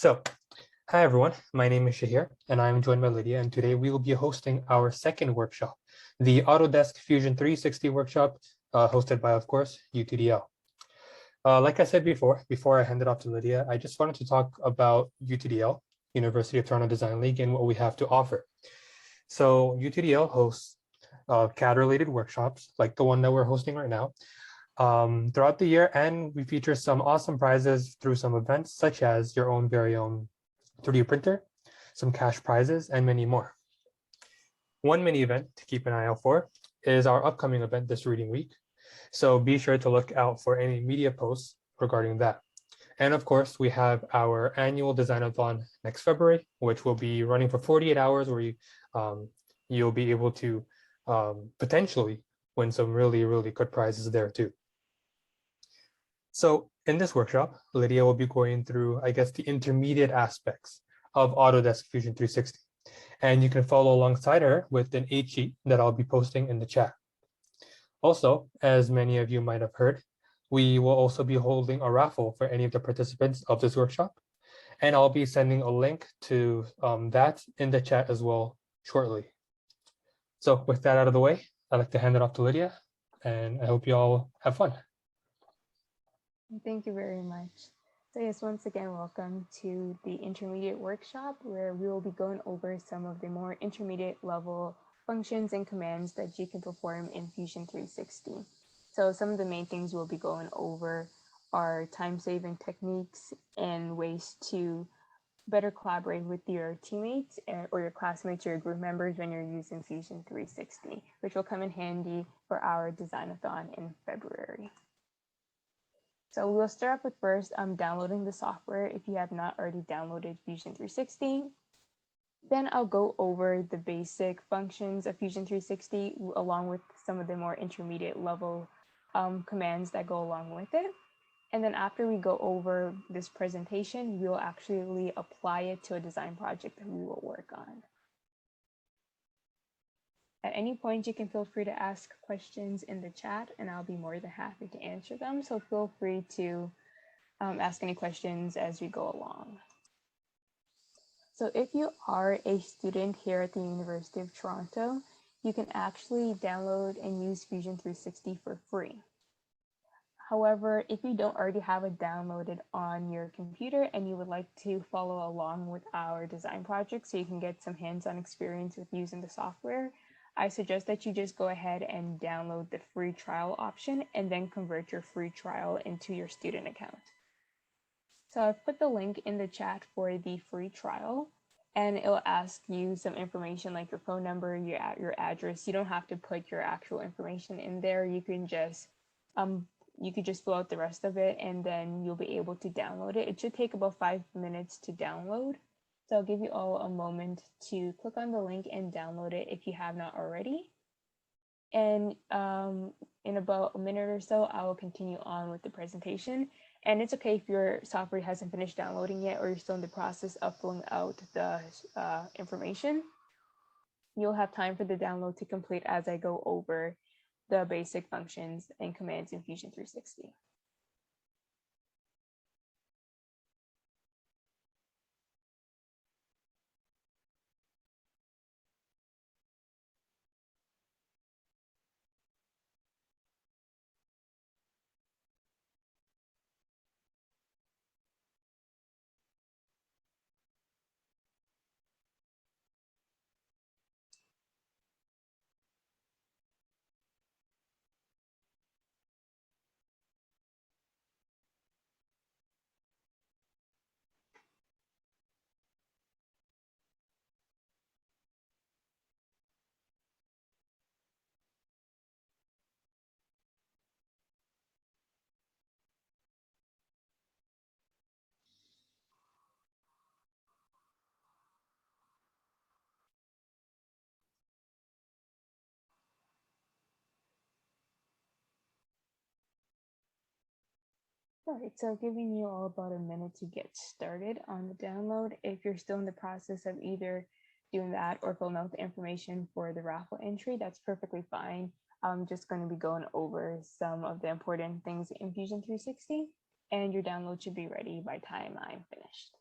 So, hi everyone, my name is Shahir and I'm joined by Lydia, and today we will be hosting our second workshop, the Autodesk Fusion 360 workshop, hosted by, of course, UTDL. Like I said before I hand it off to Lydia, I just wanted to talk about UTDL, University of Toronto Design League, and what we have to offer. So UTDL hosts CAD-related workshops like the one that we're hosting right now throughout the year, and we feature some awesome prizes through some events such as your own very own 3D printer, some cash prizes, and many more. One mini event to keep an eye out for is our upcoming event this reading week. So be sure to look out for any media posts regarding that. And of course, we have our annual design-a-thon next February, which will be running for 48 hours, where you'll be able to potentially win some really, really good prizes there too. So in this workshop, Lydia will be going through, I guess, the intermediate aspects of Autodesk Fusion 360. And you can follow alongside her with an 8-sheet that I'll be posting in the chat. Also, as many of you might have heard, we will also be holding a raffle for any of the participants of this workshop. And I'll be sending a link to that in the chat as well shortly. So with that out of the way, I'd like to hand it off to Lydia, and I hope you all have fun. Thank you very much. So yes, once again, welcome to the intermediate workshop where we will be going over some of the more intermediate level functions and commands that you can perform in Fusion 360. So some of the main things we'll be going over are time-saving techniques and ways to better collaborate with your teammates or your classmates or your group members when you're using Fusion 360, which will come in handy for our design-a-thon in February. So we'll start off with first downloading the software if you have not already downloaded Fusion 360. Then I'll go over the basic functions of Fusion 360 along with some of the more intermediate level commands that go along with it. And then after we go over this presentation, we'll actually apply it to a design project that we will work on. At any point, you can feel free to ask questions in the chat and I'll be more than happy to answer them. So feel free to ask any questions as we go along. So if you are a student here at the University of Toronto, you can actually download and use Fusion 360 for free. However, if you don't already have it downloaded on your computer and you would like to follow along with our design project so you can get some hands-on experience with using the software, I suggest that you just go ahead and download the free trial option and then convert your free trial into your student account. So I've put the link in the chat for the free trial, and it'll ask you some information like your phone number, your address. You don't have to put your actual information in there. You can just fill out the rest of it and then you'll be able to download it. It should take about 5 minutes to download. So I'll give you all a moment to click on the link and download it if you have not already. And in about a minute or so, I will continue on with the presentation. And it's okay if your software hasn't finished downloading yet or you're still in the process of filling out the information. You'll have time for the download to complete as I go over the basic functions and commands in Fusion 360. All right, so giving you all about a minute to get started on the download. If you're still in the process of either doing that or filling out the information for the raffle entry, that's perfectly fine. I'm just going to be going over some of the important things in Fusion 360, and your download should be ready by the time I'm finished.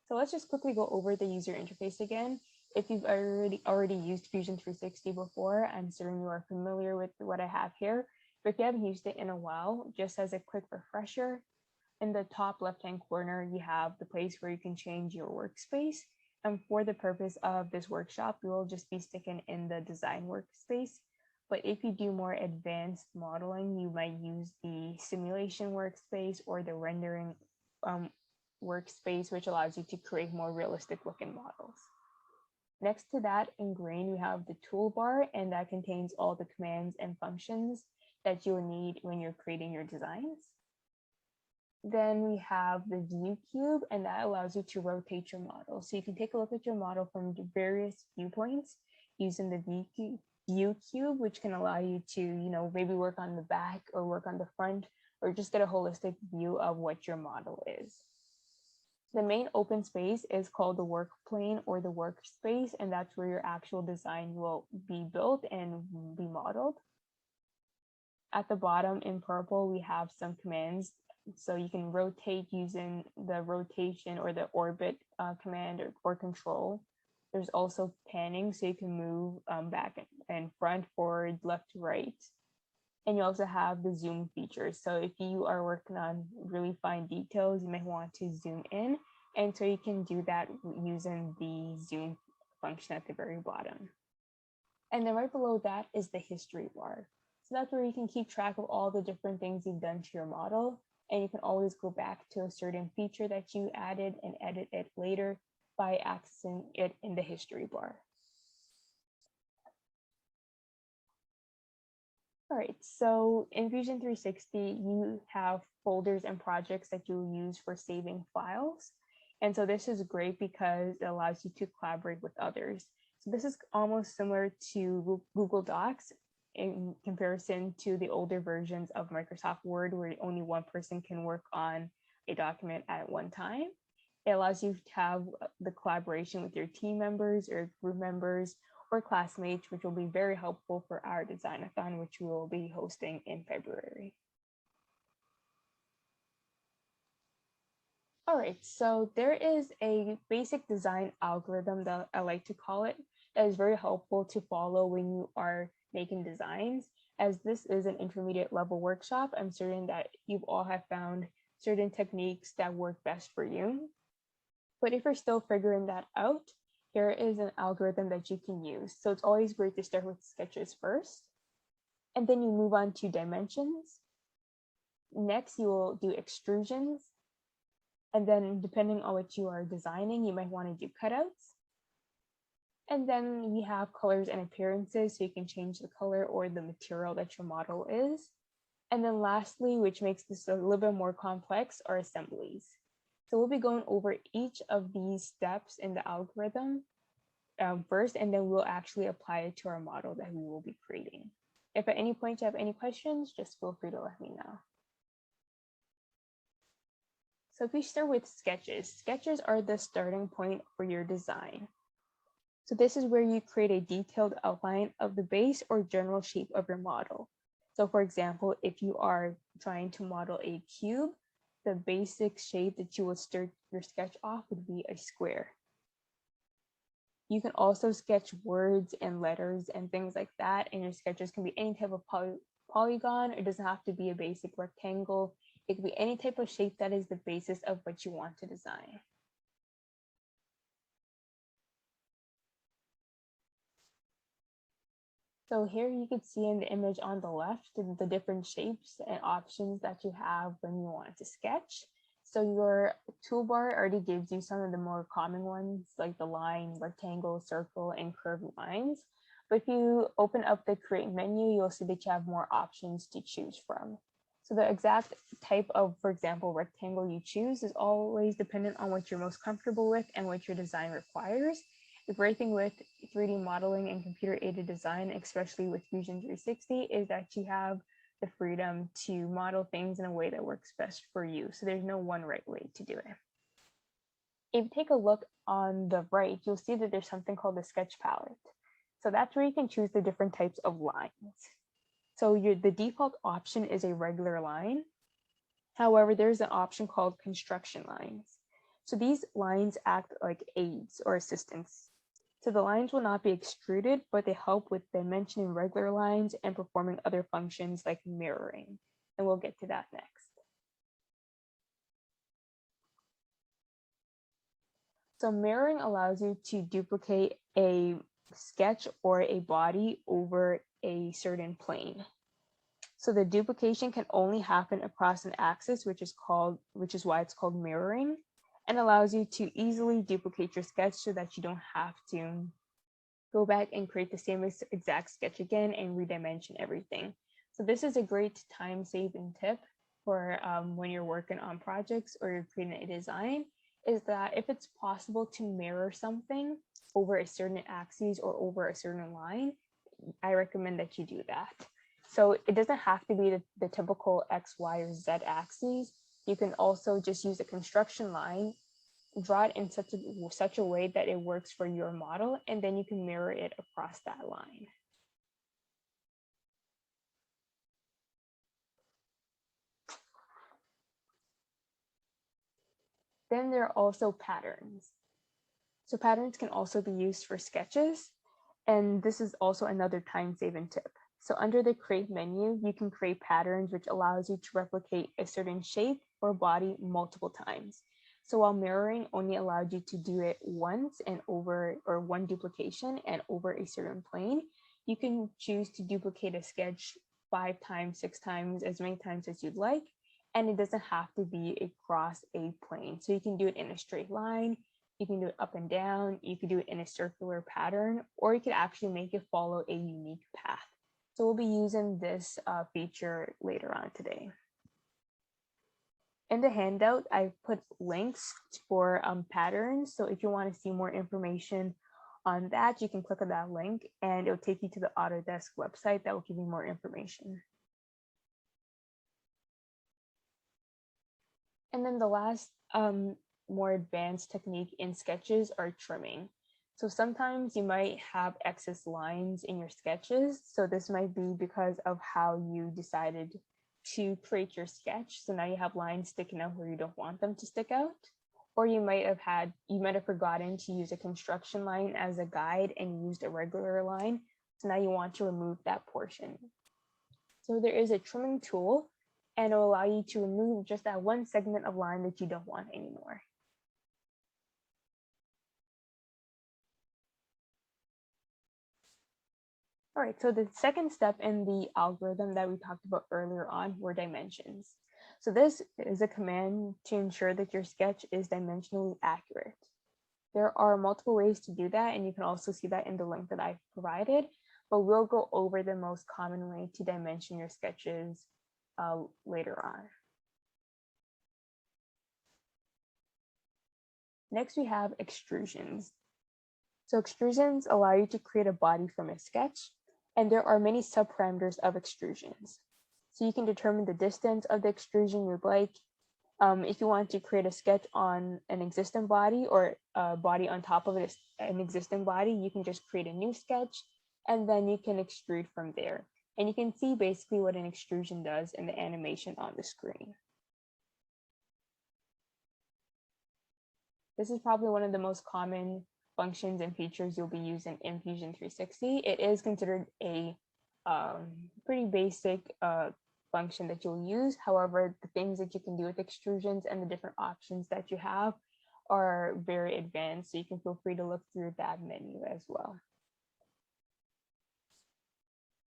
So let's just quickly go over the user interface again. If you've already used Fusion 360 before, I'm certain you are familiar with what I have here. But if you haven't used it in a while, just as a quick refresher, in the top left-hand corner, you have the place where you can change your workspace. And for the purpose of this workshop, we will just be sticking in the design workspace. But if you do more advanced modeling, you might use the simulation workspace or the rendering workspace, which allows you to create more realistic looking models. Next to that, in green, we have the toolbar, and that contains all the commands and functions that you'll need when you're creating your designs. Then we have the view cube, and that allows you to rotate your model. So you can take a look at your model from various viewpoints using the view cube, which can allow you to, maybe work on the back or work on the front, or just get a holistic view of what your model is. The main open space is called the work plane or the workspace, and that's where your actual design will be built and be modeled. At the bottom in purple, we have some commands. So you can rotate using the rotation or the orbit command or control. There's also panning, so you can move back and front, forward, left to right. And you also have the zoom feature. So if you are working on really fine details, you may want to zoom in. And so you can do that using the zoom function at the very bottom. And then right below that is the history bar. So that's where you can keep track of all the different things you've done to your model. And you can always go back to a certain feature that you added and edit it later by accessing it in the history bar. All right, so in Fusion 360, you have folders and projects that you'll use for saving files. And so this is great because it allows you to collaborate with others. So this is almost similar to Google Docs in comparison to the older versions of Microsoft Word, where only one person can work on a document at one time. It allows you to have the collaboration with your team members or group members or classmates, which will be very helpful for our design-a-thon, which we will be hosting in February. All right, so there is a basic design algorithm that I like to call it that is very helpful to follow when you are making designs. As this is an intermediate level workshop, I'm certain that you all have found certain techniques that work best for you. But if you're still figuring that out, here is an algorithm that you can use. So it's always great to start with sketches first, and then you move on to dimensions. Next, you will do extrusions. And then depending on what you are designing, you might want to do cutouts. And then we have colors and appearances, so you can change the color or the material that your model is. And then lastly, which makes this a little bit more complex, are assemblies. So we'll be going over each of these steps in the algorithm first, and then we'll actually apply it to our model that we will be creating. If at any point you have any questions, just feel free to let me know. So if we start with sketches, sketches are the starting point for your design. So this is where you create a detailed outline of the base or general shape of your model. So for example, if you are trying to model a cube, the basic shape that you would start your sketch off would be a square. You can also sketch words and letters and things like that, and your sketches can be any type of polygon. It doesn't have to be a basic rectangle. It could be any type of shape that is the basis of what you want to design. So here you can see in the image on the left the different shapes and options that you have when you want to sketch. So your toolbar already gives you some of the more common ones, like the line, rectangle, circle, and curved lines. But if you open up the create menu, you'll see that you have more options to choose from. So the exact type of, for example, rectangle you choose is always dependent on what you're most comfortable with and what your design requires. The great thing with 3D modeling and computer-aided design, especially with Fusion 360, is that you have the freedom to model things in a way that works best for you. So there's no one right way to do it. If you take a look on the right, you'll see that there's something called the sketch palette. So that's where you can choose the different types of lines. So the default option is a regular line. However, there's an option called construction lines. So these lines act like aids or assistants. So the lines will not be extruded, but they help with dimensioning regular lines and performing other functions like mirroring. And we'll get to that next. So mirroring allows you to duplicate a sketch or a body over a certain plane. So the duplication can only happen across an axis, which is why it's called mirroring, and allows you to easily duplicate your sketch so that you don't have to go back and create the same exact sketch again and redimension everything. So this is a great time-saving tip for when you're working on projects or you're creating a design, is that if it's possible to mirror something over a certain axis or over a certain line, I recommend that you do that. So it doesn't have to be the typical X, Y, or Z axes. You can also just use a construction line, draw it in such a way that it works for your model, and then you can mirror it across that line. Then there are also patterns. So patterns can also be used for sketches, and this is also another time-saving tip. So under the create menu, you can create patterns, which allows you to replicate a certain shape or body multiple times. So while mirroring only allowed you to do it once and over, or one duplication and over a certain plane, you can choose to duplicate a sketch 5 times, 6 times, as many times as you'd like. And it doesn't have to be across a plane. So you can do it in a straight line, you can do it up and down, you could do it in a circular pattern, or you could actually make it follow a unique path. So we'll be using this feature later on today. In the handout, I put links for patterns. So if you want to see more information on that, you can click on that link and it'll take you to the Autodesk website that will give you more information. And then the last more advanced technique in sketches are trimming. So sometimes you might have excess lines in your sketches. So this might be because of how you decided to create your sketch. So now you have lines sticking out where you don't want them to stick out. Or you might have forgotten to use a construction line as a guide and used a regular line. So now you want to remove that portion. So there is a trimming tool, and it will allow you to remove just that one segment of line that you don't want anymore. All right, so the second step in the algorithm that we talked about earlier on were dimensions. So this is a command to ensure that your sketch is dimensionally accurate. There are multiple ways to do that, and you can also see that in the link that I've provided, but we'll go over the most common way to dimension your sketches later on. Next, we have extrusions. So extrusions allow you to create a body from a sketch, and there are many subparameters of extrusions. So you can determine the distance of the extrusion you'd like. If you want to create a sketch on an existing body or a body on top of an existing body, you can just create a new sketch, and then you can extrude from there. And you can see basically what an extrusion does in the animation on the screen. This is probably one of the most common functions and features you'll be using in Fusion 360. It is considered a pretty basic function that you'll use. However, the things that you can do with extrusions and the different options that you have are very advanced, so you can feel free to look through that menu as well.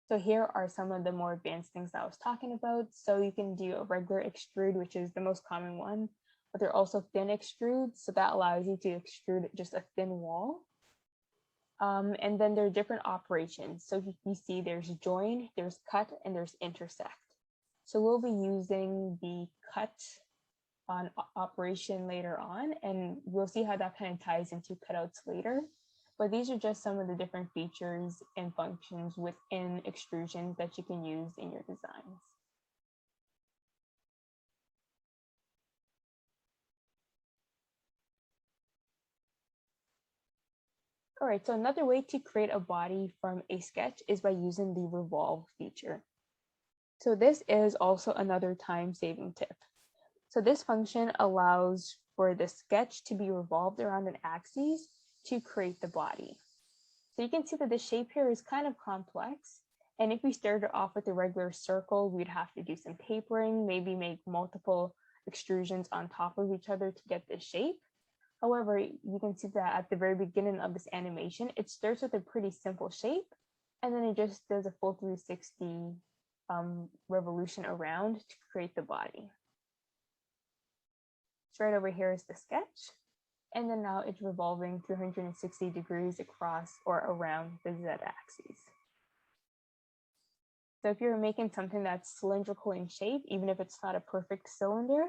So here are some of the more advanced things that I was talking about. So you can do a regular extrude, which is the most common one, but there are also thin extrudes. So that allows you to extrude just a thin wall. And then there are different operations. So you see there's join, there's cut, and there's intersect. So we'll be using the cut on operation later on, and we'll see how that kind of ties into cutouts later. But these are just some of the different features and functions within extrusions that you can use in your designs. All right, so another way to create a body from a sketch is by using the revolve feature. So this is also another time-saving tip. So this function allows for the sketch to be revolved around an axis to create the body. So you can see that the shape here is kind of complex. And if we started off with a regular circle, we'd have to do some tapering, maybe make multiple extrusions on top of each other to get this shape. However, you can see that at the very beginning of this animation, it starts with a pretty simple shape, and then it just does a full 360 revolution around to create the body. So right over here is the sketch, and then now it's revolving 360 degrees across or around the z-axis. So if you're making something that's cylindrical in shape, even if it's not a perfect cylinder,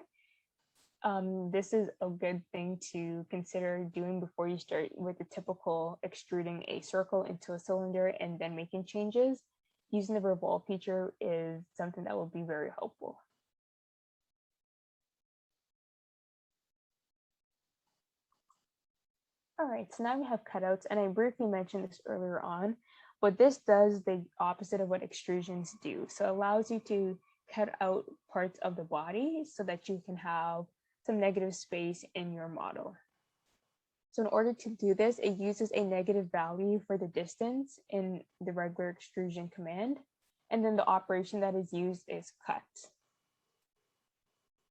this is a good thing to consider doing before you start with the typical extruding a circle into a cylinder and then making changes. Using the revolve feature is something that will be very helpful. All right, so now we have cutouts, and I briefly mentioned this earlier on, but this does the opposite of what extrusions do. So it allows you to cut out parts of the body so that you can have some negative space in your model. So in order to do this, it uses a negative value for the distance in the regular extrusion command, and then the operation that is used is cut.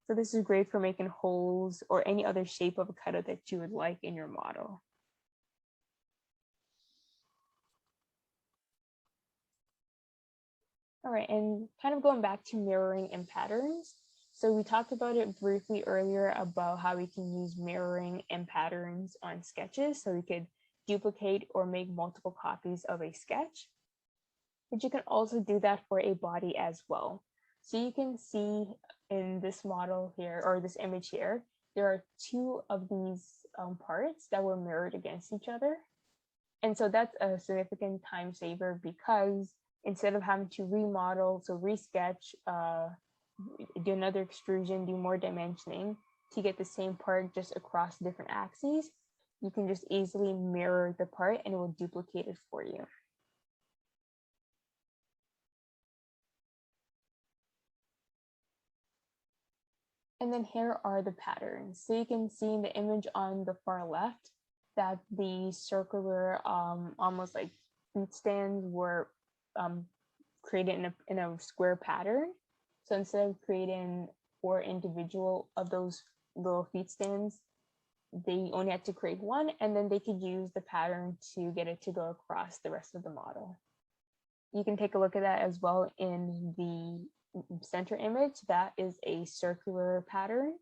So this is great for making holes or any other shape of a cutout that you would like in your model. All right, and kind of going back to mirroring and patterns. So we talked about it briefly earlier about how we can use mirroring and patterns on sketches. So we could duplicate or make multiple copies of a sketch. But you can also do that for a body as well. So you can see in this model here, or this image here, there are two of these parts that were mirrored against each other. And so that's a significant time saver because instead of having to remodel, so resketch, do another extrusion, do more dimensioning to get the same part just across different axes, you can just easily mirror the part and it will duplicate it for you. And then here are the patterns. So you can see in the image on the far left that the circular, almost like feet stands were created in a square pattern. So instead of creating 4 individual of those little feet stands, they only had to create one, and then they could use the pattern to get it to go across the rest of the model. You can take a look at that as well in the center image. That is a circular pattern.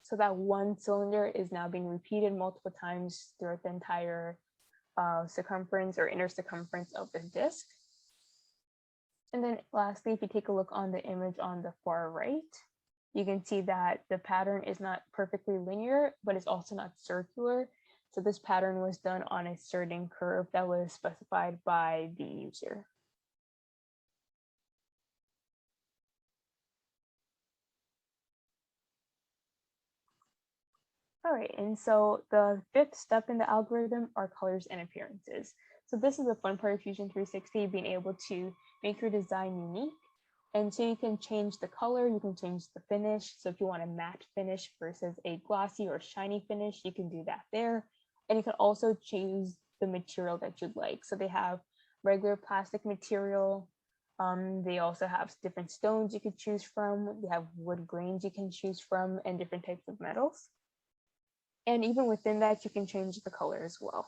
So that one cylinder is now being repeated multiple times throughout the entire circumference or inner circumference of the disc. And then lastly, if you take a look on the image on the far right, you can see that the pattern is not perfectly linear, but it's also not circular. So this pattern was done on a certain curve that was specified by the user. All right, and so the 5th step in the algorithm are colors and appearances. So this is the fun part of Fusion 360, being able to make your design unique. And so you can change the color, you can change the finish. So if you want a matte finish versus a glossy or shiny finish, you can do that there. And you can also choose the material that you'd like. So they have regular plastic material. They also have different stones you could choose from. They have wood grains you can choose from and different types of metals. And even within that, you can change the color as well.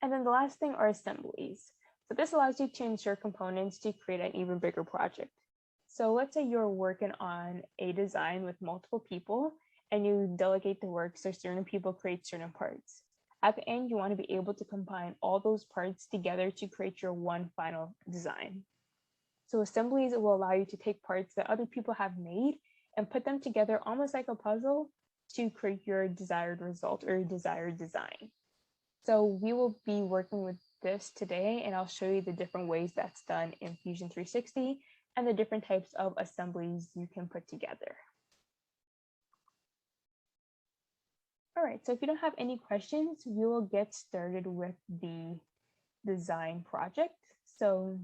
And then the last thing are assemblies. So this allows you to insert components to create an even bigger project. So let's say you're working on a design with multiple people and you delegate the work so certain people create certain parts. At the end, you want to be able to combine all those parts together to create your one final design. So assemblies will allow you to take parts that other people have made and put them together almost like a puzzle to create your desired result or your desired design. So we will be working with this today, and I'll show you the different ways that's done in Fusion 360 and the different types of assemblies you can put together. All right, so if you don't have any questions, we will get started with the design project. So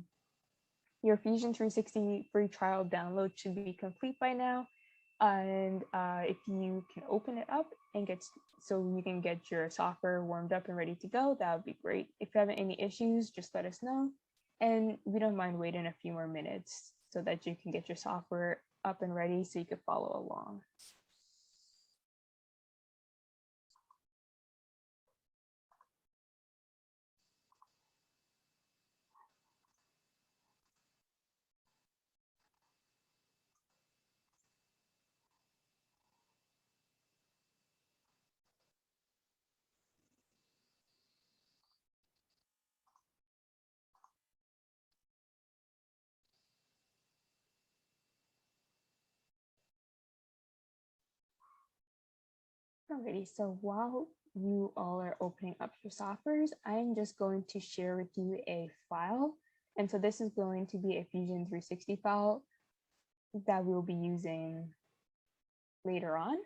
Your Fusion 360 free trial download should be complete by now. And if you can open it up and so you can get your software warmed up and ready to go, that would be great. If you have any issues, just let us know. And we don't mind waiting a few more minutes so that you can get your software up and ready so you can follow along. Alrighty, so while you all are opening up your softwares, I'm just going to share with you a file. And so this is going to be a Fusion 360 file that we'll be using later on,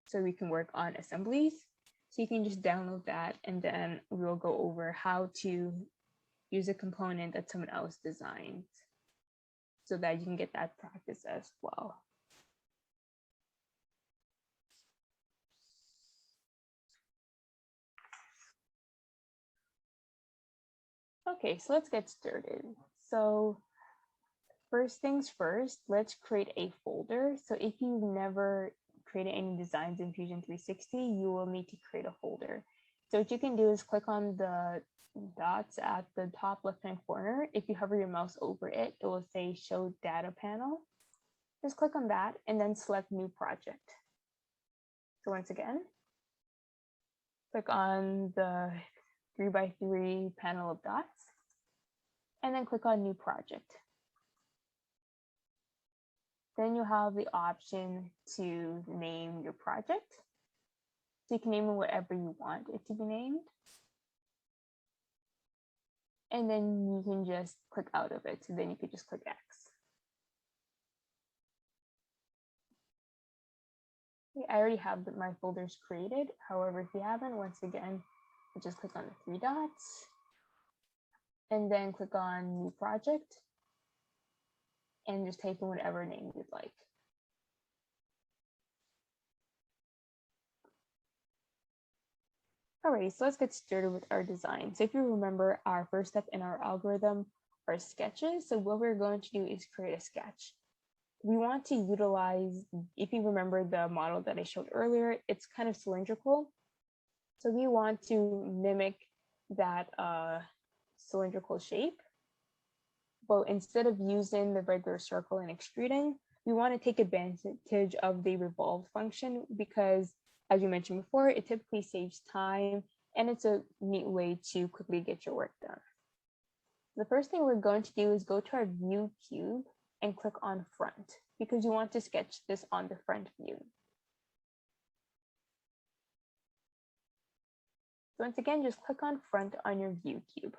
so we can work on assemblies. So you can just download that, and then we'll go over how to use a component that someone else designed so that you can get that practice as well. Okay, so let's get started. So first things first, let's create a folder. So if you've never created any designs in Fusion 360, you will need to create a folder. So what you can do is click on the dots at the top left-hand corner. If you hover your mouse over it, it will say Show Data Panel. Just click on that and then select New Project. So once again, click on the 3x3 panel of dots, and then click on New Project. Then you have the option to name your project. So you can name it whatever you want it to be named. And then you can just click out of it. So then you could just click X. Okay, I already have my folders created. However, if you haven't, once again, you just click on the three dots and then click on New Project and just type in whatever name you'd like. Alrighty, so let's get started with our design. So if you remember, our first step in our algorithm are sketches. So what we're going to do is create a sketch. We want to utilize, if you remember the model that I showed earlier, it's kind of cylindrical. So we want to mimic that cylindrical shape. But instead of using the regular circle and extruding, we want to take advantage of the revolve function because, as you mentioned before, it typically saves time and it's a neat way to quickly get your work done. The first thing we're going to do is go to our view cube and click on front because you want to sketch this on the front view. So once again, just click on front on your view cube.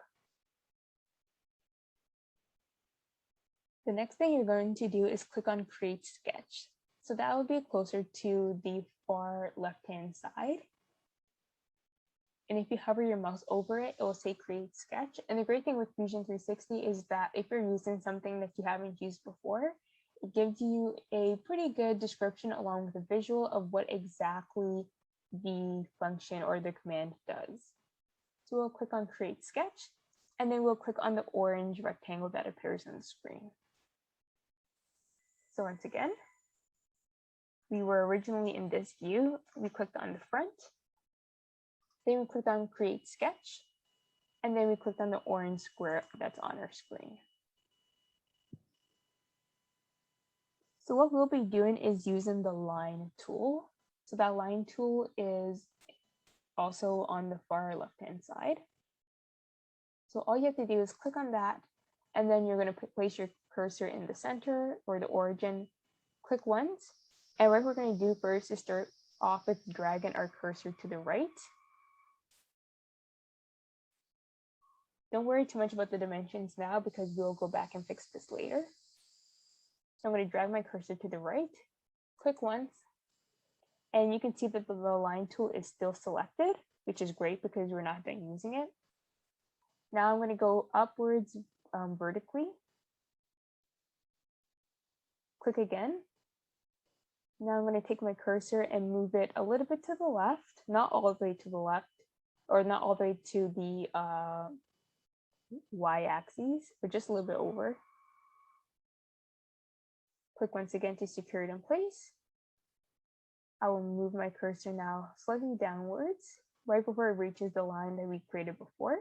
The next thing you're going to do is click on create sketch. So that will be closer to the far left-hand side. And if you hover your mouse over it, it will say create sketch. And the great thing with Fusion 360 is that if you're using something that you haven't used before, it gives you a pretty good description along with a visual of what exactly the function or the command does. So we'll click on create sketch, and then we'll click on the orange rectangle that appears on the screen. So once again, we were originally in this view. We clicked on the front, then we clicked on create sketch, and then we clicked on the orange square that's on our screen. So what we'll be doing is using the line tool. So that line tool is also on the far left-hand side. So all you have to do is click on that, and then you're going to place your cursor in the center or the origin. Click once, and what we're going to do first is start off with dragging our cursor to the right. Don't worry too much about the dimensions now because we'll go back and fix this later. So I'm going to drag my cursor to the right, click once, and you can see that the line tool is still selected, which is great because we're not done using it. Now I'm going to go upwards vertically Click again. Now I'm going to take my cursor and move it a little bit to the left, not all the way to the left, or not all the way to the y-axis, but just a little bit over. Click once again to secure it in place. I will move my cursor now slightly downwards, right before it reaches the line that we created before.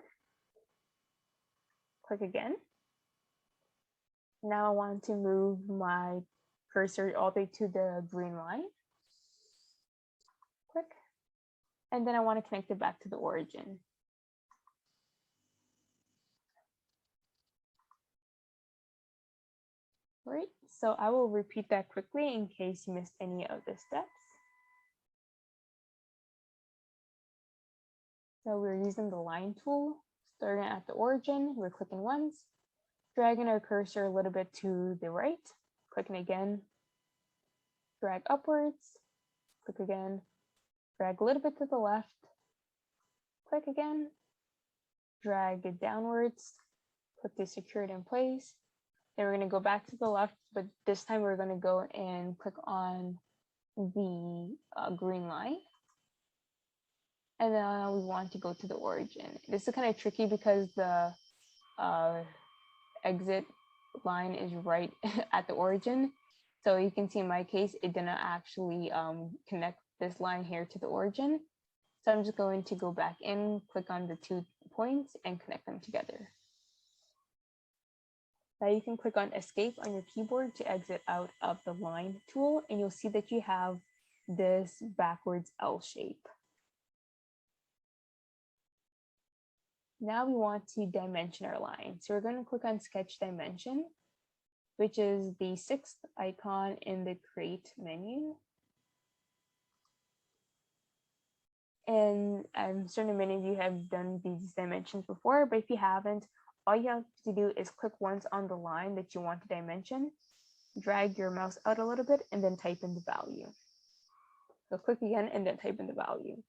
Click again. Now I want to move my cursor all the way to the green line. Click. And then I want to connect it back to the origin. Right, so I will repeat that quickly in case you missed any of the steps. So we're using the line tool, starting at the origin, we're clicking once, dragging our cursor a little bit to the right, clicking again, drag upwards, click again, drag a little bit to the left, click again, drag it downwards, click to secure it in place. Then we're going to go back to the left, but this time we're going to go and click on the green line. And then we want to go to the origin. This is kind of tricky because the exit line is right at the origin. So you can see in my case, it didn't actually connect this line here to the origin. So I'm just going to go back in, click on the 2 points and connect them together. Now you can click on escape on your keyboard to exit out of the line tool, and you'll see that you have this backwards L shape. Now we want to dimension our line. So we're going to click on sketch dimension, which is the 6th icon in the create menu. And I'm certain many of you have done these dimensions before, but if you haven't, all you have to do is click once on the line that you want to dimension, drag your mouse out a little bit, and then type in the value. So click again and then type in the value.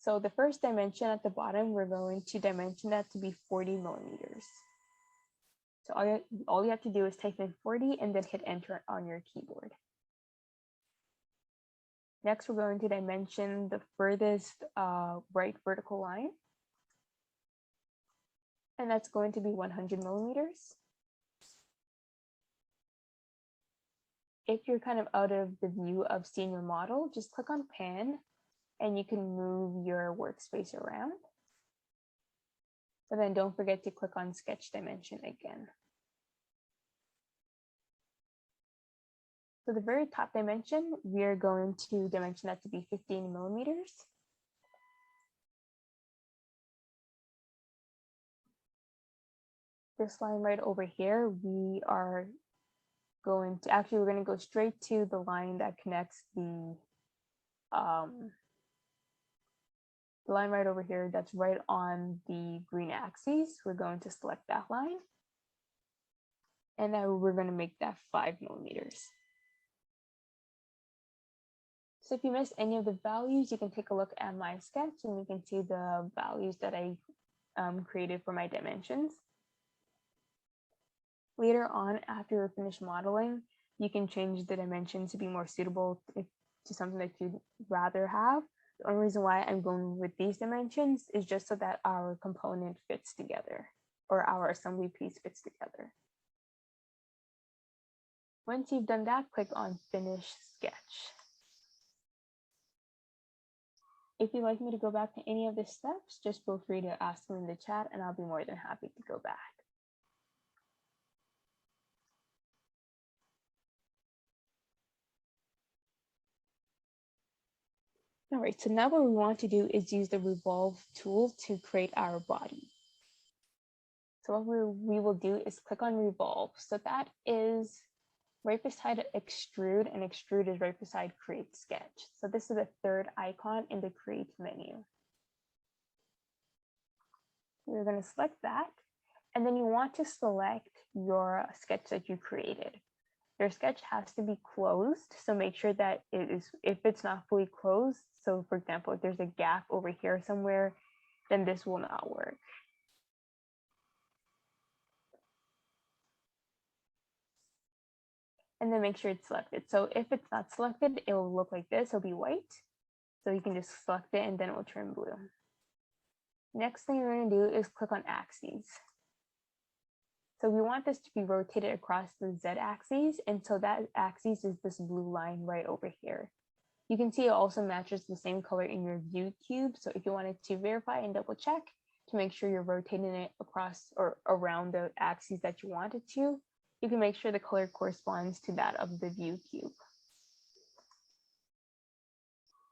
So the first dimension at the bottom, we're going to dimension that to be 40 millimeters. So all you have to do is type in 40 and then hit enter on your keyboard. Next, we're going to dimension the furthest right vertical line. And that's going to be 100 millimeters. If you're kind of out of the view of seeing your model, just click on pan and you can move your workspace around. And then don't forget to click on sketch dimension again. So the very top dimension, we are going to dimension that to be 15 millimeters. This line right over here, we are going to, actually, we're going to go straight to the line that connects the line right over here that's right on the green axis. We're going to select that line. And now we're going to make that 5 millimeters. So if you missed any of the values, you can take a look at my sketch and you can see the values that I created for my dimensions. Later on, after you're finished modeling, you can change the dimensions to be more suitable to something that you'd rather have. The only reason why I'm going with these dimensions is just so that our component fits together, or our assembly piece fits together. Once you've done that, click on Finish Sketch. If you'd like me to go back to any of the steps, just feel free to ask me in the chat and I'll be more than happy to go back. All right, so now what we want to do is use the revolve tool to create our body. So what we will do is click on revolve. So that is right beside extrude, and extrude is right beside create sketch. So this is the 3rd icon in the create menu. We're going to select that, and then you want to select your sketch that you created. Your sketch has to be closed, so make sure that it is, if it's not fully closed, so for example, if there's a gap over here somewhere, then this will not work. and then make sure it's selected. So if it's not selected, it will look like this. It'll be white. So you can just select it and then it will turn blue. Next thing you're going to do is click on axes. So we want this to be rotated across the z-axis, and so that axis is this blue line right over here. You can see it also matches the same color in your view cube. So if you wanted to verify and double check to make sure you're rotating it across or around the axes that you wanted to, you can make sure the color corresponds to that of the view cube.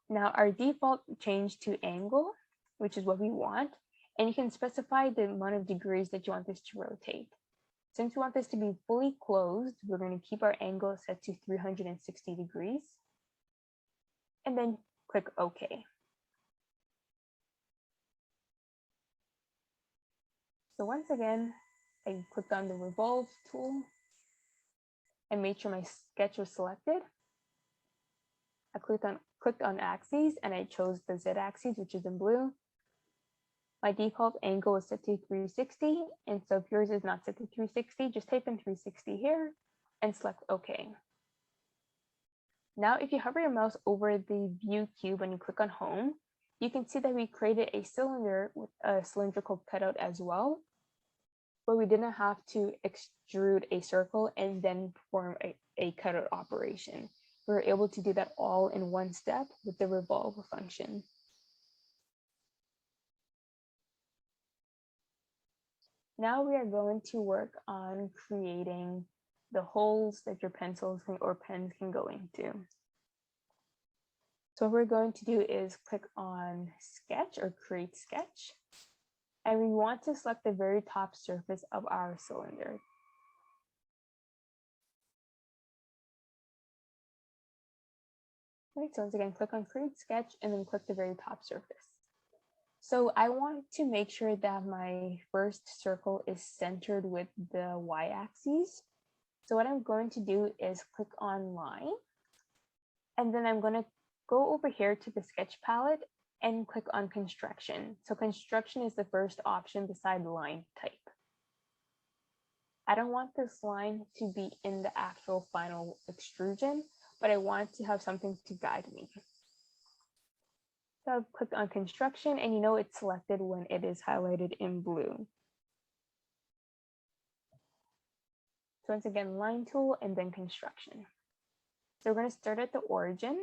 Now our default changed to angle, which is what we want, and you can specify the amount of degrees that you want this to rotate. Since we want this to be fully closed, we're going to keep our angle set to 360 degrees, and then click OK. So once again, I clicked on the revolve tool and made sure my sketch was selected. I clicked on axes and I chose the z-axis, which is in blue. My default angle is set to 360, and so if yours is not set to 360, just type in 360 here and select OK. Now, if you hover your mouse over the view cube and you click on home, you can see that we created a cylinder with a cylindrical cutout as well, but we didn't have to extrude a circle and then perform a cutout operation. We were able to do that all in one step with the revolve function. Now we are going to work on creating the holes that your pencils or pens can go into. So what we're going to do is click on sketch or create sketch. And we want to select the very top surface of our cylinder. Right, so once again, click on create sketch and then click the very top surface. So I want to make sure that my first circle is centered with the y-axis. So what I'm going to do is click on line, and then I'm going to go over here to the sketch palette and click on construction. So construction is the first option beside line type. I don't want this line to be in the actual final extrusion, but I want to have something to guide me. So I've clicked on construction, and you know it's selected when it is highlighted in blue. So once again, line tool and then construction. So we're going to start at the origin,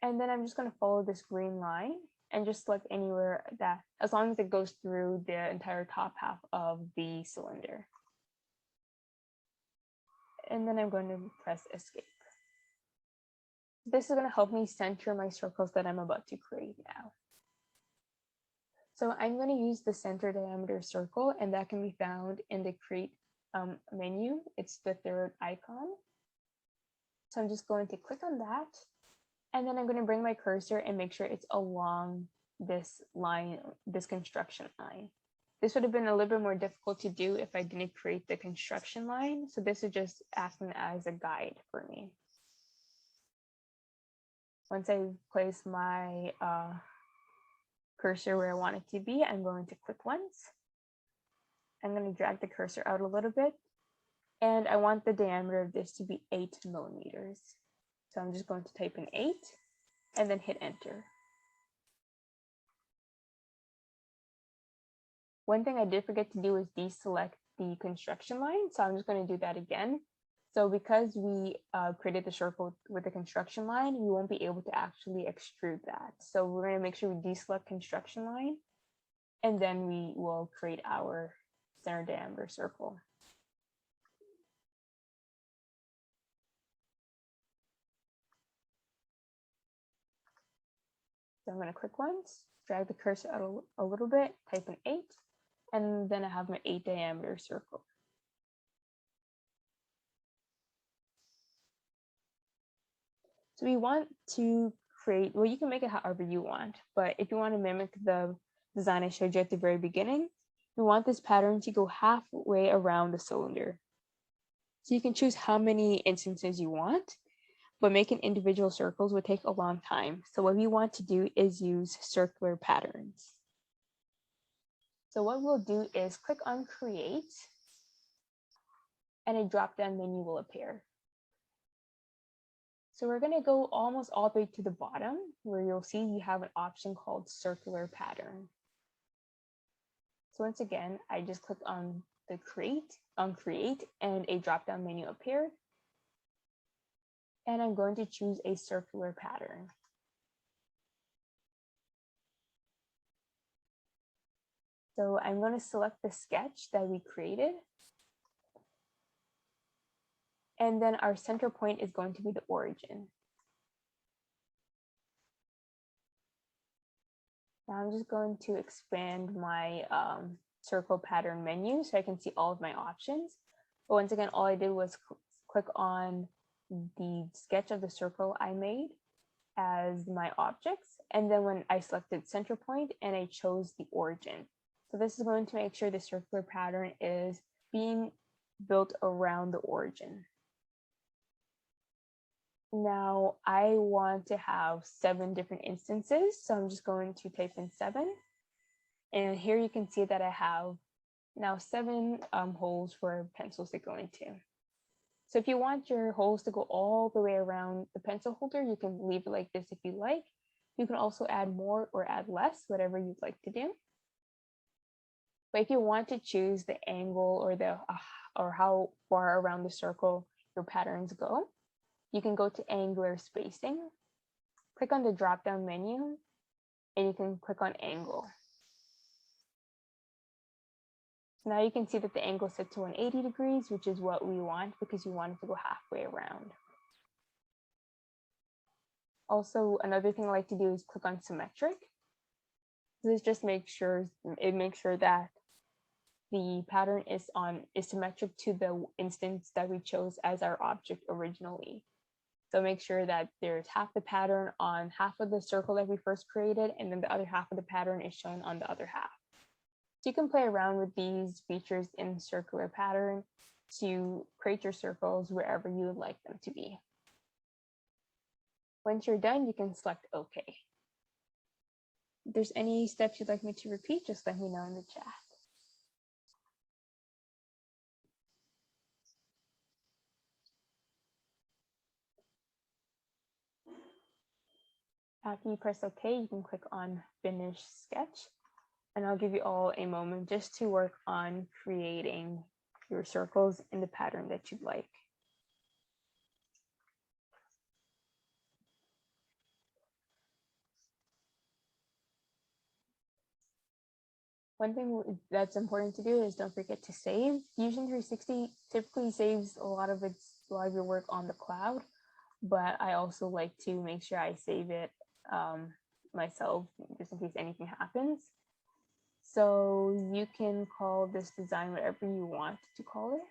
and then I'm just going to follow this green line and just select anywhere that, as long as it goes through the entire top half of the cylinder. And then I'm going to press escape. This is going to help me center my circles that I'm about to create now. So I'm going to use the center diameter circle, and that can be found in the create menu. It's the third icon. So I'm just going to click on that, and then I'm going to bring my cursor and make sure it's along this line, this construction line. This would have been a little bit more difficult to do if I didn't create the construction line. So this is just acting as a guide for me. Once I place my cursor where I want it to be, I'm going to click once. I'm going to drag the cursor out a little bit, and I want the diameter of this to be 8 millimeters. So I'm just going to type in 8 and then hit enter. One thing I did forget to do is deselect the construction line, so I'm just going to do that again. So because we created the circle with the construction line, we won't be able to actually extrude that. So we're going to make sure we deselect construction line, and then we will create our center diameter circle. So I'm going to click once, drag the cursor out a little bit, type in 8, and then I have my 8 diameter circle. So we want to create, well, you can make it however you want, but if you want to mimic the design I showed you at the very beginning, we want this pattern to go halfway around the cylinder. So you can choose how many instances you want, but making individual circles would take a long time. So what we want to do is use circular patterns. So what we'll do is click on create, and a drop-down menu will appear. So we're going to go almost all the way to the bottom where you'll see you have an option called circular pattern. So once again, I just click on the create and a drop-down menu appeared. And I'm going to choose a circular pattern. So I'm going to select the sketch that we created. And then our center point is going to be the origin. Now I'm just going to expand my circle pattern menu so I can see all of my options. But once again, all I did was click on the sketch of the circle I made as my objects. And then when I selected center point and I chose the origin. So this is going to make sure the circular pattern is being built around the origin. Now I want to have 7 different instances. So I'm just going to type in 7. And here you can see that I have now 7 holes for pencils to go into. So if you want your holes to go all the way around the pencil holder, you can leave it like this if you like. You can also add more or add less, whatever you'd like to do. But if you want to choose the angle or how far around the circle your patterns go, you can go to angular spacing, click on the drop-down menu, and you can click on angle. So now you can see that the angle is set to 180 degrees, which is what we want because we want it to go halfway around. Also, another thing I like to do is click on symmetric. This just makes sure that the pattern is symmetric to the instance that we chose as our object originally. So make sure that there's half the pattern on half of the circle that we first created, and then the other half of the pattern is shown on the other half. So you can play around with these features in circular pattern to create your circles wherever you would like them to be. Once you're done, you can select OK. If there's any steps you'd like me to repeat, just let me know in the chat. After you press OK, you can click on Finish Sketch, and I'll give you all a moment just to work on creating your circles in the pattern that you'd like. One thing that's important to do is don't forget to save. Fusion 360 typically saves a lot of your work on the cloud, but I also like to make sure I save it myself just in case anything happens. So you can call this design whatever you want to call it.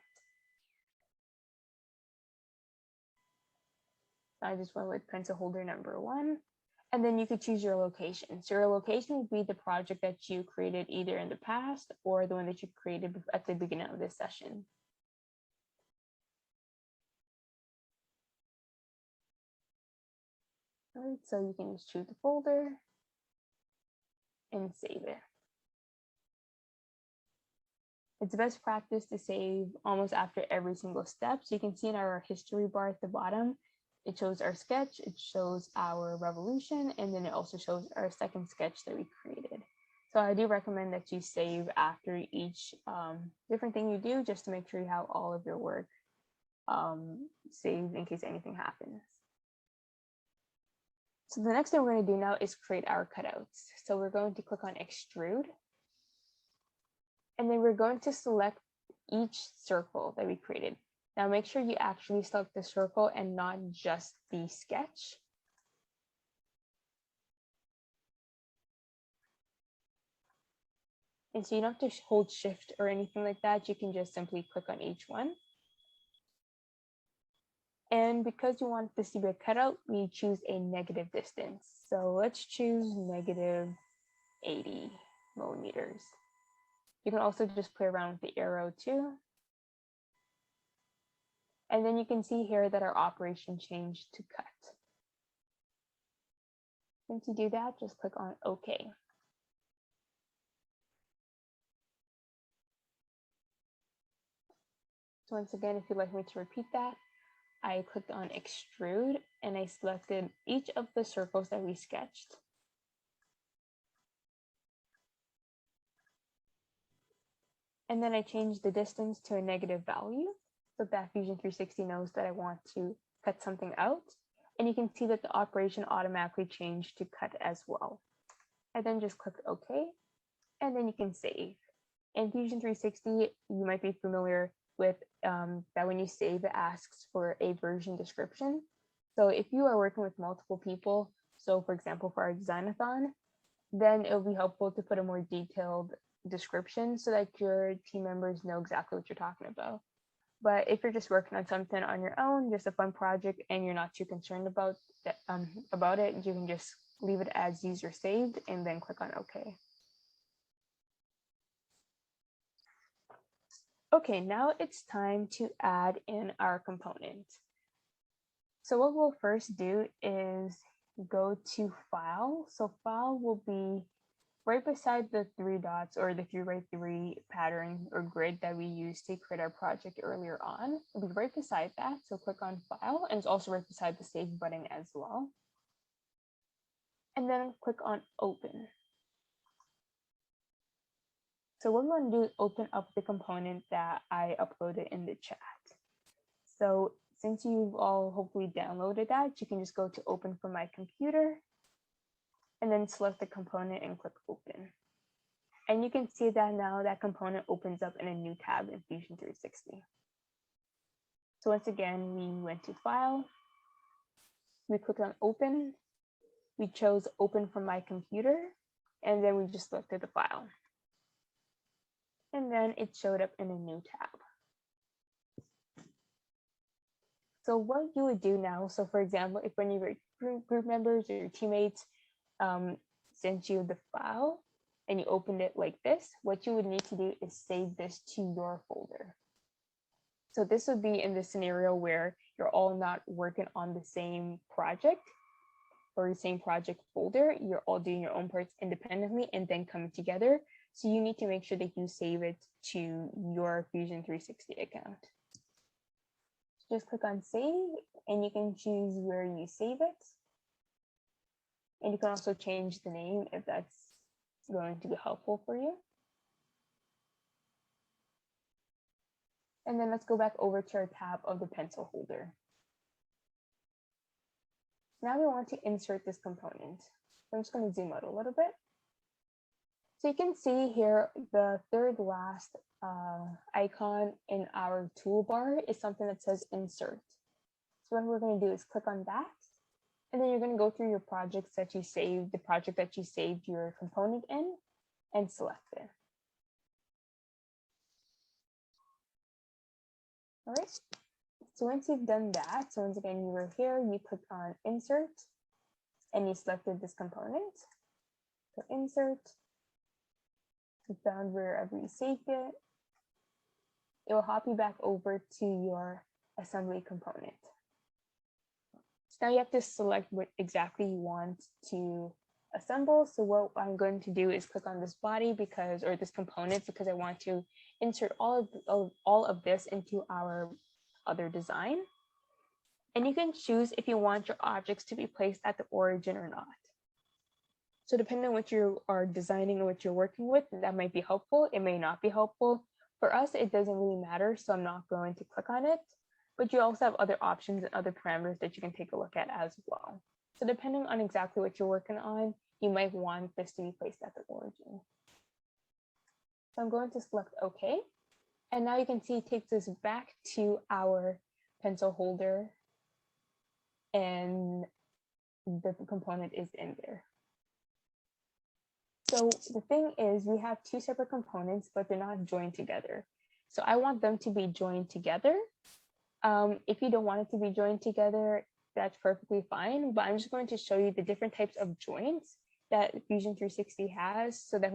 I just went with pencil holder number 1. And then you could choose your location. So your location would be the project that you created either in the past or the one that you created at the beginning of this session. All right, so you can just choose the folder and save it. It's best practice to save almost after every single step. So you can see in our history bar at the bottom, it shows our sketch, it shows our revolution, and then it also shows our second sketch that we created. So I do recommend that you save after each different thing you do, just to make sure you have all of your work saved in case anything happens. So the next thing we're going to do now is create our cutouts. So we're going to click on extrude. And then we're going to select each circle that we created. Now make sure you actually select the circle and not just the sketch. And so you don't have to hold shift or anything like that. You can just simply click on each one. And because you want this to be a cutout, we choose a negative distance. So let's choose negative 80 millimeters. You can also just play around with the arrow too. And then you can see here that our operation changed to cut. Once you do that, just click on OK. So once again, if you'd like me to repeat that, I clicked on extrude and I selected each of the circles that we sketched. And then I changed the distance to a negative value so that Fusion 360 knows that I want to cut something out. And you can see that the operation automatically changed to cut as well. I then just clicked OK, and then you can save. In Fusion 360, you might be familiar with that when you save, it asks for a version description. So if you are working with multiple people, so for example, for our designathon, then it'll be helpful to put a more detailed description so that your team members know exactly what you're talking about. But if you're just working on something on your own, just a fun project, and you're not too concerned about it, you can just leave it as user saved and then click on OK. Okay, now it's time to add in our component. So what we'll first do is go to File. So File will be right beside the three dots or the 3x3 pattern or grid that we used to create our project earlier on. It'll be right beside that. So click on File, and it's also right beside the Save button as well. And then click on Open. So what I'm going to do is open up the component that I uploaded in the chat. So since you've all hopefully downloaded that, you can just go to Open from my computer and then select the component and click Open. And you can see that now that component opens up in a new tab in Fusion 360. So once again, we went to File, we clicked on Open, we chose Open from my computer, and then we just selected the file. And then it showed up in a new tab. So what you would do now, so for example, if one of your group members or your teammates sent you the file and you opened it like this, what you would need to do is save this to your folder. So this would be in the scenario where you're all not working on the same project or the same project folder. You're all doing your own parts independently and then coming together. So you need to make sure that you save it to your Fusion 360 account. Just click on Save, and you can choose where you save it. And you can also change the name if that's going to be helpful for you. And then let's go back over to our tab of the pencil holder. Now we want to insert this component. I'm just going to zoom out a little bit. So you can see here the third last icon in our toolbar is something that says Insert. So what we're going to do is click on that, and then you're going to go through your projects that you saved, the project that you saved your component in, and select it. All right. So once you've done that, so once again, you were here, you click on Insert, and you selected this component. So Insert. You found wherever you saved it. It will hop you back over to your assembly component. So now you have to select what exactly you want to assemble. So what I'm going to do is click on this body because, or this component, because I want to insert all of this into our other design. And you can choose if you want your objects to be placed at the origin or not. So depending on what you are designing or what you're working with, that might be helpful. It may not be helpful. For us, it doesn't really matter, so I'm not going to click on it. But you also have other options and other parameters that you can take a look at as well. So depending on exactly what you're working on, you might want this to be placed at the origin. So I'm going to select OK. And now you can see it takes us back to our pencil holder, and the component is in there. So the thing is, we have two separate components, but they're not joined together. So I want them to be joined together. If you don't want it to be joined together, that's perfectly fine. But I'm just going to show you the different types of joints that Fusion 360 has, so that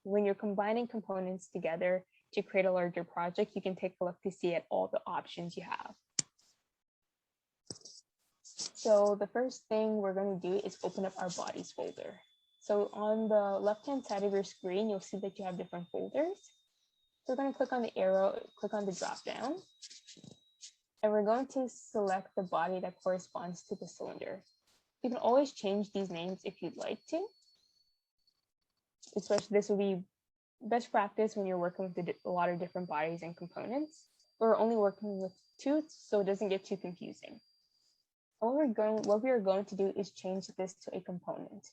when you're combining components together to create a larger project, you can take a look to see at all the options you have. So the first thing we're going to do is open up our bodies folder. So on the left-hand side of your screen, you'll see that you have different folders. So we're going to click on the arrow, click on the drop down, and we're going to select the body that corresponds to the cylinder. You can always change these names if you'd like to. Especially this will be best practice when you're working with a lot of different bodies and components. We're only working with two, so it doesn't get too confusing. What we are going to do is change this to a component.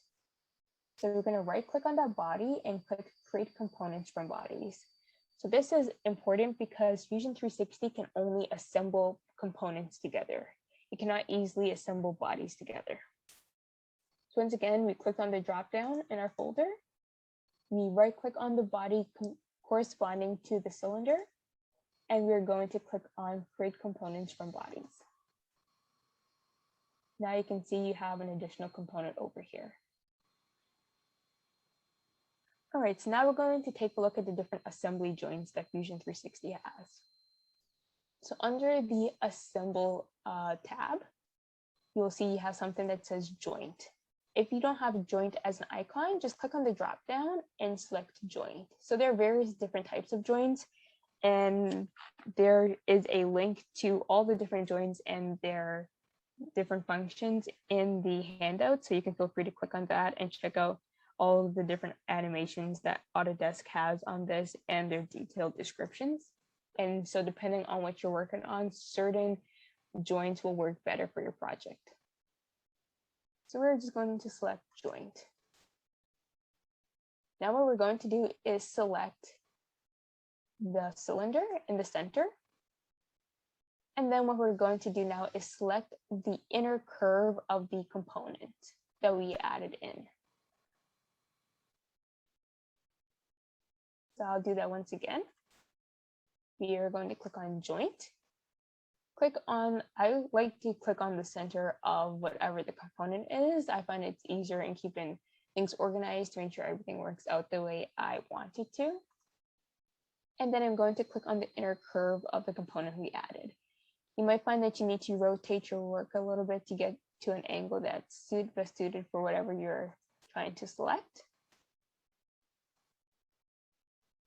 So we're going to right click on that body and click create components from bodies. So this is important because Fusion 360 can only assemble components together. It cannot easily assemble bodies together. So once again, we click on the drop down in our folder. We right click on the body corresponding to the cylinder, and we're going to click on create components from bodies. Now you can see you have an additional component over here. All right, so now we're going to take a look at the different assembly joints that Fusion 360 has. So under the Assemble tab, you'll see you have something that says Joint. If you don't have Joint as an icon, just click on the drop down and select Joint. So there are various different types of joints, and there is a link to all the different joints and their different functions in the handout. So you can feel free to click on that and check out all of the different animations that Autodesk has on this and their detailed descriptions. And so depending on what you're working on, certain joints will work better for your project. So we're just going to select joint. Now what we're going to do is select the cylinder in the center. And then what we're going to do now is select the inner curve of the component that we added in. So I'll do that once again. We are going to click on joint. I like to click on the center of whatever the component is. I find it's easier in keeping things organized to make sure everything works out the way I want it to. And then I'm going to click on the inner curve of the component we added. You might find that you need to rotate your work a little bit to get to an angle that's best suited for whatever you're trying to select.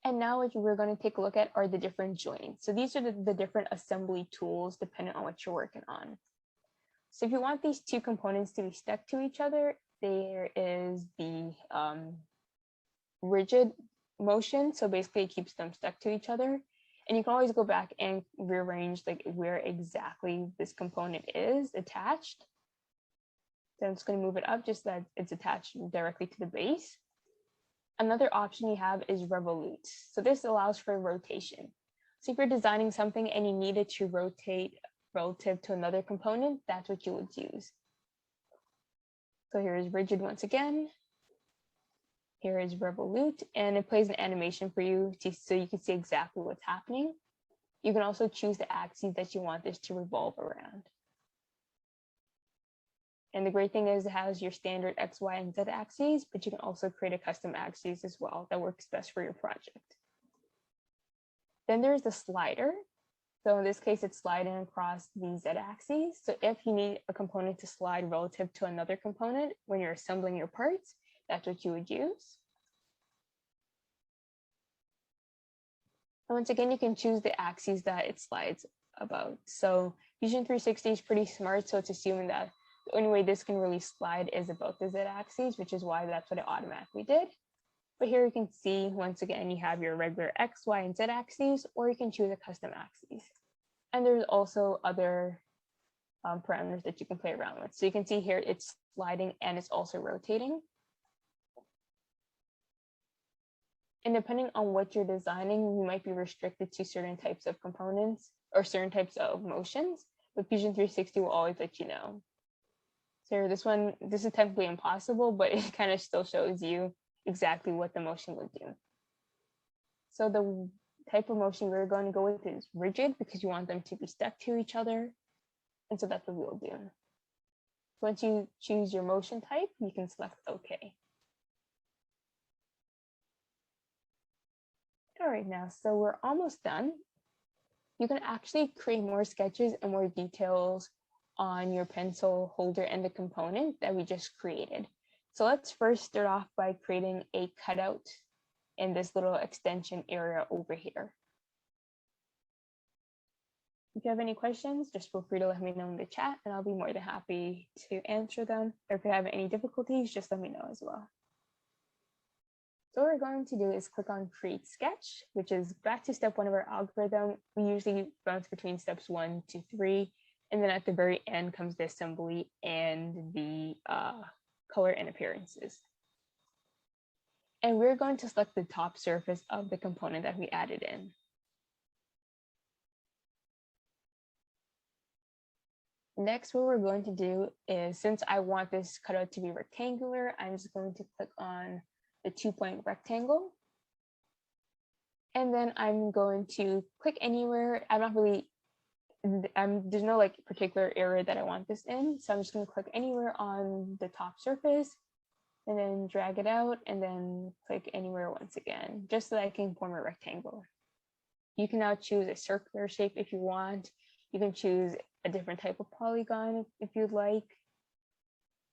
And now what we're going to take a look at are the different joints. So these are the different assembly tools depending on what you're working on. So if you want these two components to be stuck to each other, there is the rigid motion. So basically it keeps them stuck to each other. And you can always go back and rearrange like where exactly this component is attached. So I'm just going to move it up just so that it's attached directly to the base. Another option you have is revolute. So this allows for rotation. So if you're designing something and you need it to rotate relative to another component, that's what you would use. So here is rigid once again. Here is revolute, and it plays an animation for you so you can see exactly what's happening. You can also choose the axes that you want this to revolve around. And the great thing is it has your standard X, Y, and Z axes, but you can also create a custom axis as well that works best for your project. Then there's the slider. So in this case, it's sliding across the Z axis. So if you need a component to slide relative to another component when you're assembling your parts, that's what you would use. And once again, you can choose the axes that it slides about. So Fusion 360 is pretty smart, so it's assuming that the only way this can really slide is about the Z axis, which is why that's what it automatically did. But here you can see, once again, you have your regular X, Y, and Z axes, or you can choose a custom axis. And there's also other parameters that you can play around with. So you can see here it's sliding and it's also rotating. And depending on what you're designing, you might be restricted to certain types of components or certain types of motions, but Fusion 360 will always let you know. So this is technically impossible, but it kind of still shows you exactly what the motion would do. So the type of motion we're going to go with is rigid because you want them to be stuck to each other. And so that's what we'll do. Once you choose your motion type, you can select OK. All right, now, so we're almost done. You can actually create more sketches and more details on your pencil holder and the component that we just created. So let's first start off by creating a cutout in this little extension area over here. If you have any questions, just feel free to let me know in the chat and I'll be more than happy to answer them. Or if you have any difficulties, just let me know as well. So what we're going to do is click on Create Sketch, which is back to step 1 of our algorithm. We usually bounce between steps 1 to 3. And then at the very end comes the assembly and the color and appearances. And we're going to select the top surface of the component that we added in. Next, what we're going to do is, since I want this cutout to be rectangular, I'm just going to click on the 2-point rectangle. And then I'm going to click anywhere. There's no like particular area that I want this in. So I'm just going to click anywhere on the top surface and then drag it out and then click anywhere once again, just so that I can form a rectangle. You can now choose a circular shape if you want. You can choose a different type of polygon if you'd like.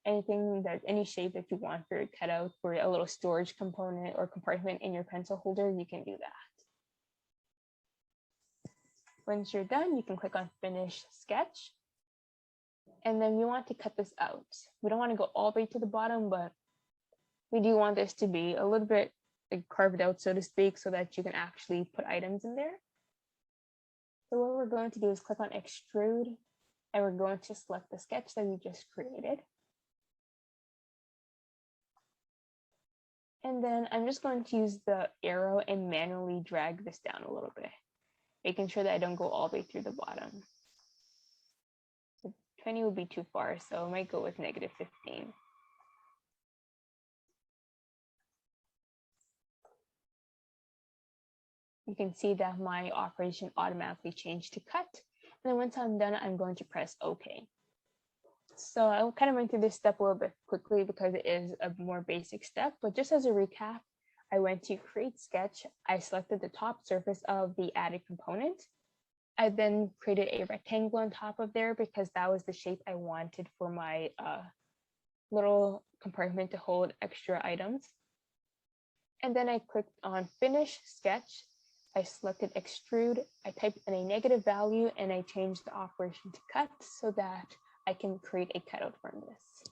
Any shape that you want for your cutout, for a little storage component or compartment in your pencil holder, you can do that. Once you're done, you can click on Finish Sketch. And then we want to cut this out. We don't want to go all the way to the bottom, but we do want this to be a little bit like carved out, so to speak, so that you can actually put items in there. So what we're going to do is click on Extrude, and we're going to select the sketch that we just created. And then I'm just going to use the arrow and manually drag this down a little bit, making sure that I don't go all the way through the bottom. 20 would be too far, so I might go with -15. You can see that my operation automatically changed to cut. And then once I'm done, I'm going to press OK. So I kind of went through this step a little bit quickly because it is a more basic step, but just as a recap, I went to Create Sketch. I selected the top surface of the added component. I then created a rectangle on top of there because that was the shape I wanted for my little compartment to hold extra items. And then I clicked on Finish Sketch. I selected Extrude. I typed in a negative value and I changed the operation to cut so that I can create a cutout from this.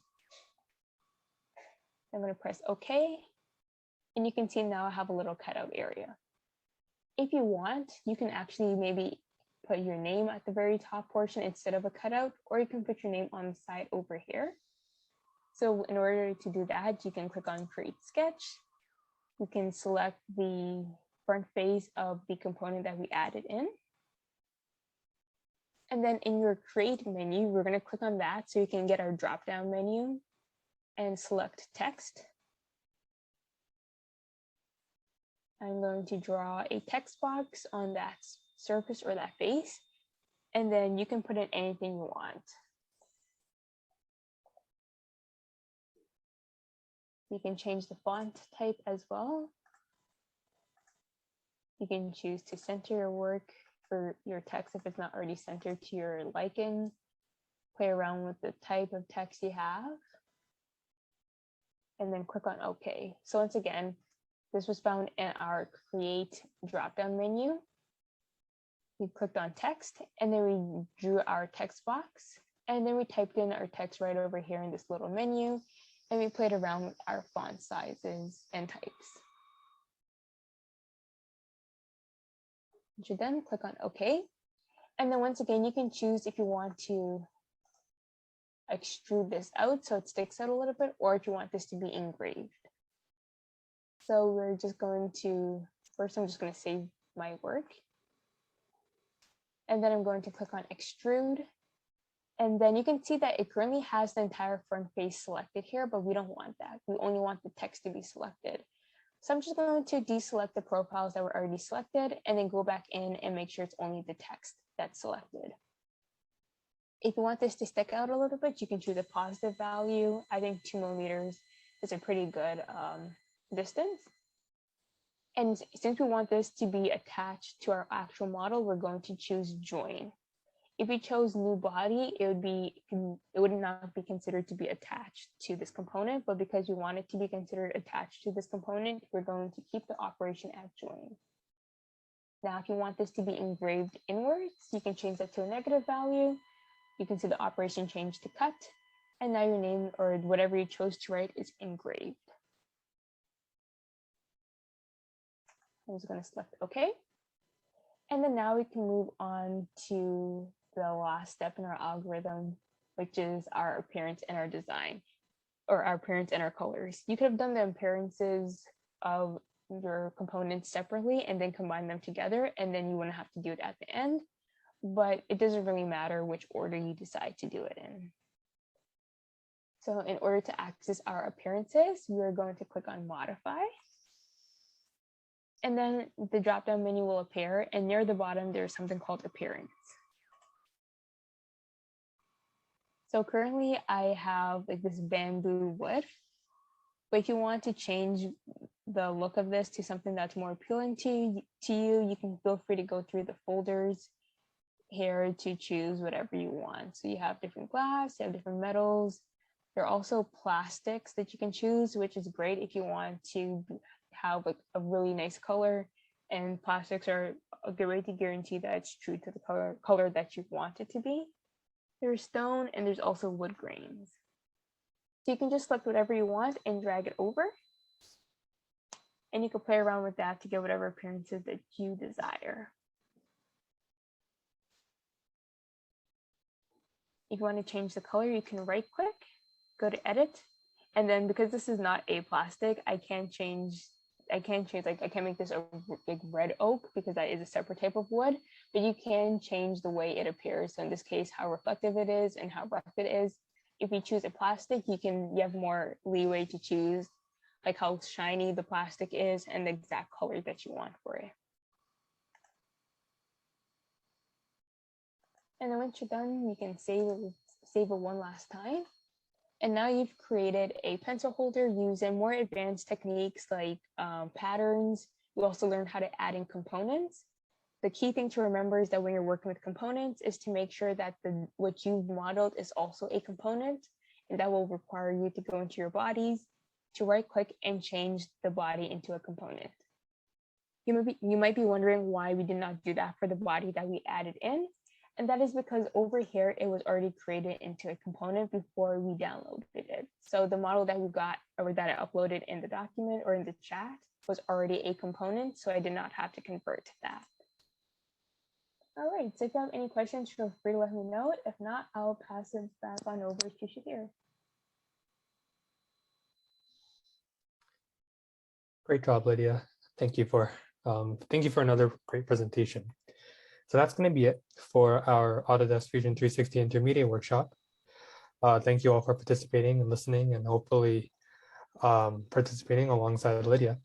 I'm going to press OK. And you can see now I have a little cutout area. If you want, you can actually maybe put your name at the very top portion instead of a cutout, or you can put your name on the side over here. So in order to do that, you can click on Create Sketch. You can select the front face of the component that we added in. And then in your Create menu, we're going to click on that so you can get our drop-down menu and select Text. I'm going to draw a text box on that surface or that face, and then you can put in anything you want. You can change the font type as well. You can choose to center your work for your text if it's not already centered to your liking. Play around with the type of text you have. And then click on OK. So once again, this was found in our Create drop-down menu. We clicked on text, and then we drew our text box. And then we typed in our text right over here in this little menu. And we played around with our font sizes and types. Once you're done, click on OK. And then once again, you can choose if you want to extrude this out so it sticks out a little bit, or if you want this to be engraved. So we're just going to, first I'm just going to save my work. And then I'm going to click on Extrude. And then you can see that it currently has the entire front face selected here, but we don't want that. We only want the text to be selected. So I'm just going to deselect the profiles that were already selected and then go back in and make sure it's only the text that's selected. If you want this to stick out a little bit, you can choose a positive value. I think 2 millimeters is a pretty good distance. And since we want this to be attached to our actual model, we're going to choose Join. If we chose New Body, it would not be considered to be attached to this component, but because we want it to be considered attached to this component, we're going to keep the operation at Join. Now, if you want this to be engraved inwards, you can change that to a negative value. You can see the operation change to cut, and now your name or whatever you chose to write is engraved. I'm just going to select OK. And then now we can move on to the last step in our algorithm, which is our appearance and our design, or our appearance and our colors. You could have done the appearances of your components separately and then combine them together, and then you wouldn't have to do it at the end, but it doesn't really matter which order you decide to do it in. So in order to access our appearances, we're going to click on Modify. And then the drop-down menu will appear, and near the bottom, there's something called Appearance. So currently I have like this bamboo wood, but if you want to change the look of this to something that's more appealing to you, you can feel free to go through the folders here to choose whatever you want. So you have different glass, you have different metals. There are also plastics that you can choose, which is great if you want to have like a really nice color, and plastics are a good way to guarantee that it's true to the color that you want it to be. There's stone, and there's also wood grains. So you can just select whatever you want and drag it over, and you can play around with that to get whatever appearances that you desire. If you want to change the color, you can right click, go to edit, and then because this is not a plastic, I can't make this a big red oak because that is a separate type of wood, but you can change the way it appears. So in this case, how reflective it is and how rough it is. If you choose a plastic, you have more leeway to choose like how shiny the plastic is and the exact color that you want for it. And then once you're done, you can save it one last time. And now you've created a pencil holder using more advanced techniques like patterns. You also learned how to add in components. The key thing to remember is that when you're working with components is to make sure that what you've modeled is also a component, and that will require you to go into your bodies, to right click and change the body into a component. You might be wondering why we did not do that for the body that we added in. And that is because over here, it was already created into a component before we downloaded it. So the model that we got or that I uploaded in the document or in the chat was already a component. So I did not have to convert that. All right, so if you have any questions, feel free to let me know. If not, I'll pass it back on over to Shahir. Great job, Lydia. Thank you for another great presentation. So that's going to be it for our Autodesk Fusion 360 Intermediate workshop. Thank you all for participating and listening, and hopefully participating alongside Lydia.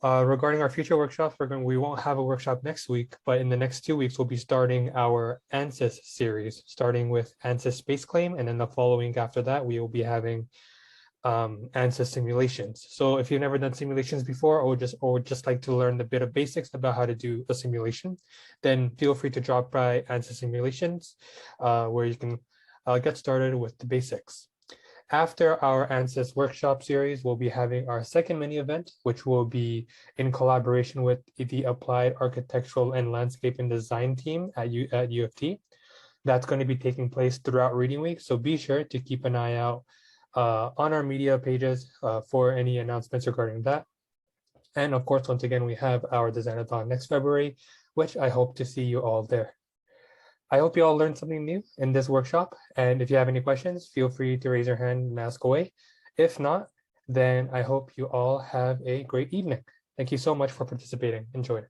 Regarding our future workshops, we won't have a workshop next week, but in the next 2 weeks, we'll be starting our ANSYS series, starting with ANSYS Space Claim, and then the following after that, we will be having ANSYS simulations. So if you've never done simulations before, or would just like to learn a bit of basics about how to do a simulation, then feel free to drop by ANSYS simulations, where you can get started with the basics. After our ANSYS workshop series, we'll be having our second mini event, which will be in collaboration with the Applied Architectural and Landscape and Design team at U of T. That's going to be taking place throughout Reading Week, so be sure to keep an eye out on our media pages for any announcements regarding that. And of course, once again, we have our Design-a-thon next February, which I hope to see you all there. I hope you all learned something new in this workshop. And if you have any questions, feel free to raise your hand and ask away. If not, then I hope you all have a great evening. Thank you so much for participating. Enjoy it.